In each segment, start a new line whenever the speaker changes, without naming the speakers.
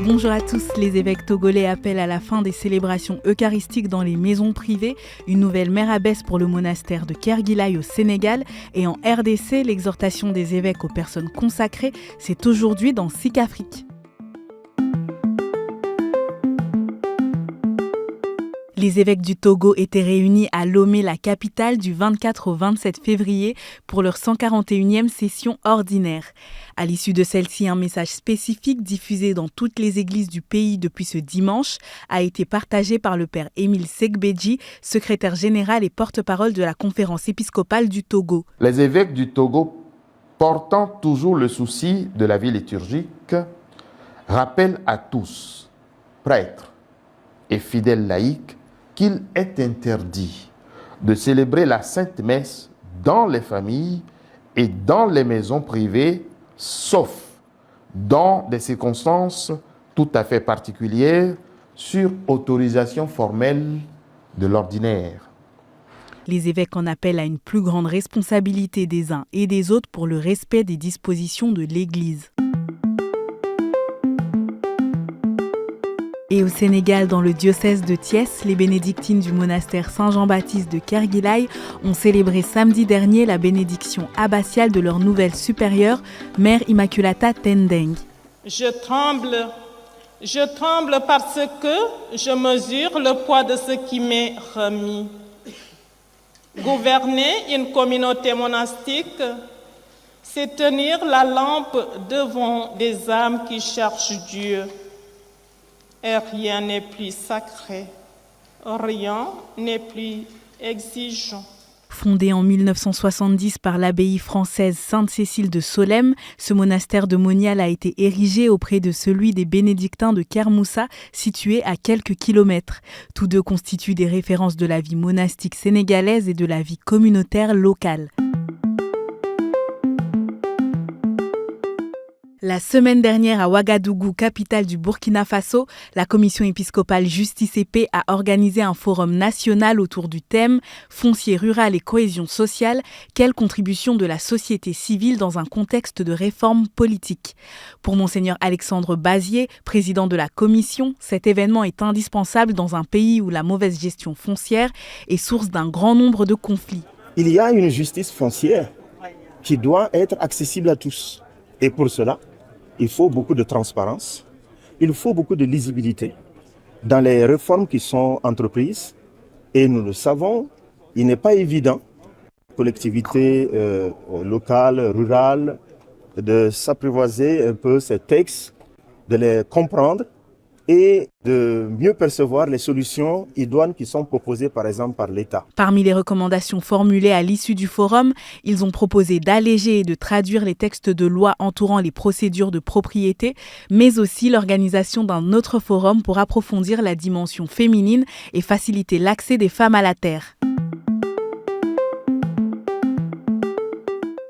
Bonjour à tous, les évêques togolais appellent à la fin des célébrations eucharistiques dans les maisons privées, une nouvelle mère abbesse pour le monastère de Kerguilaï au Sénégal, et en RDC, l'exhortation des évêques aux personnes consacrées, c'est aujourd'hui dans SIC Afrique. Les évêques du Togo étaient réunis à Lomé, la capitale, du 24 au 27 février pour leur 141e session ordinaire. À l'issue de celle-ci, un message spécifique diffusé dans toutes les églises du pays depuis ce dimanche a été partagé par le père Émile Segbedji, secrétaire général et porte-parole de la conférence épiscopale du Togo.
Les évêques du Togo, portant toujours le souci de la vie liturgique, rappellent à tous, prêtres et fidèles laïcs, qu'il est interdit de célébrer la Sainte Messe dans les familles et dans les maisons privées, sauf dans des circonstances tout à fait particulières, sur autorisation formelle de l'ordinaire.
Les évêques en appellent à une plus grande responsabilité des uns et des autres pour le respect des dispositions de l'Église. Et au Sénégal, dans le diocèse de Thiès, les bénédictines du monastère Saint-Jean-Baptiste de Kerguilaï ont célébré samedi dernier la bénédiction abbatiale de leur nouvelle supérieure, Mère Immaculata Tendeng.
Je tremble parce que je mesure le poids de ce qui m'est remis. Gouverner une communauté monastique, c'est tenir la lampe devant des âmes qui cherchent Dieu. Et rien n'est plus sacré, rien n'est plus exigeant.
Fondé en 1970 par l'abbaye française Sainte-Cécile de Solesmes, ce monastère de Monial a été érigé auprès de celui des bénédictins de Kermoussa, situé à quelques kilomètres. Tous deux constituent des références de la vie monastique sénégalaise et de la vie communautaire locale. La semaine dernière à Ouagadougou, capitale du Burkina Faso, la commission épiscopale Justice et Paix a organisé un forum national autour du thème « Foncier rural et cohésion sociale, quelle contribution de la société civile dans un contexte de réforme politique ?» Pour Monseigneur Alexandre Bazier, président de la commission, cet événement est indispensable dans un pays où la mauvaise gestion foncière est source d'un grand nombre de conflits.
Il y a une justice foncière qui doit être accessible à tous. Et pour cela, il faut beaucoup de transparence, il faut beaucoup de lisibilité dans les réformes qui sont entreprises. Et nous le savons, il n'est pas évident, collectivités locales, rurales, de s'apprivoiser un peu ces textes, de les comprendre et de mieux percevoir les solutions idoines qui sont proposées par exemple par l'État.
Parmi les recommandations formulées à l'issue du forum, ils ont proposé d'alléger et de traduire les textes de loi entourant les procédures de propriété, mais aussi l'organisation d'un autre forum pour approfondir la dimension féminine et faciliter l'accès des femmes à la terre.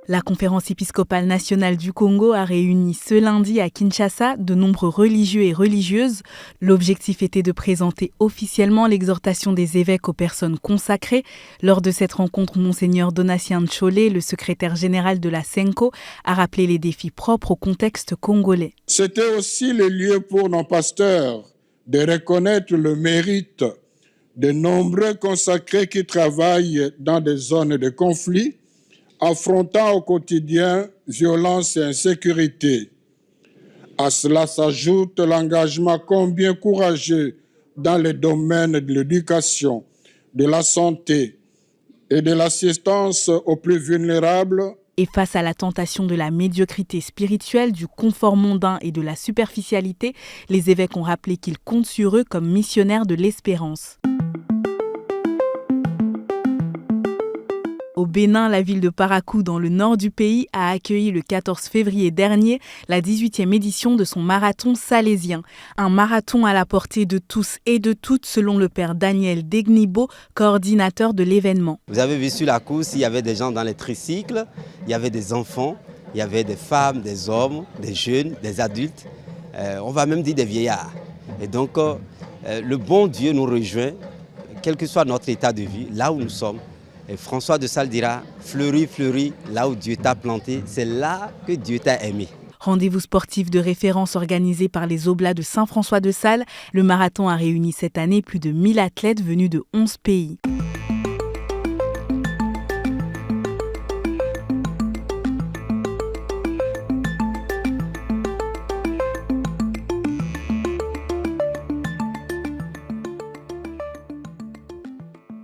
La conférence épiscopale nationale du Congo a réuni ce lundi à Kinshasa de nombreux religieux et religieuses. L'objectif était de présenter officiellement l'exhortation des évêques aux personnes consacrées. Lors de cette rencontre, Monseigneur Donatien Ntcholé, le secrétaire général de la SENCO, a rappelé les défis propres au contexte congolais.
C'était aussi le lieu pour nos pasteurs de reconnaître le mérite de nombreux consacrés qui travaillent dans des zones de conflit, affrontant au quotidien violence et insécurité. À cela s'ajoute l'engagement combien courageux dans les domaines de l'éducation, de la santé et de l'assistance aux plus vulnérables.
Et face à la tentation de la médiocrité spirituelle, du confort mondain et de la superficialité, les évêques ont rappelé qu'ils comptent sur eux comme missionnaires de l'espérance. Au Bénin, la ville de Parakou, dans le nord du pays, a accueilli le 14 février dernier la 18e édition de son marathon salésien. Un marathon à la portée de tous et de toutes, selon le père Daniel Degnibo, coordinateur de l'événement.
Vous avez vu sur la course, il y avait des gens dans les tricycles, il y avait des enfants, il y avait des femmes, des hommes, des jeunes, des adultes, on va même dire des vieillards. Et donc, le bon Dieu nous rejoint, quel que soit notre état de vie, là où nous sommes. Et François de Sales dira, fleuris, fleuris, là où Dieu t'a planté, c'est là que Dieu t'a aimé.
Rendez-vous sportif de référence organisé par les Oblats de Saint-François-de-Sales, le marathon a réuni cette année plus de 1000 athlètes venus de 11 pays.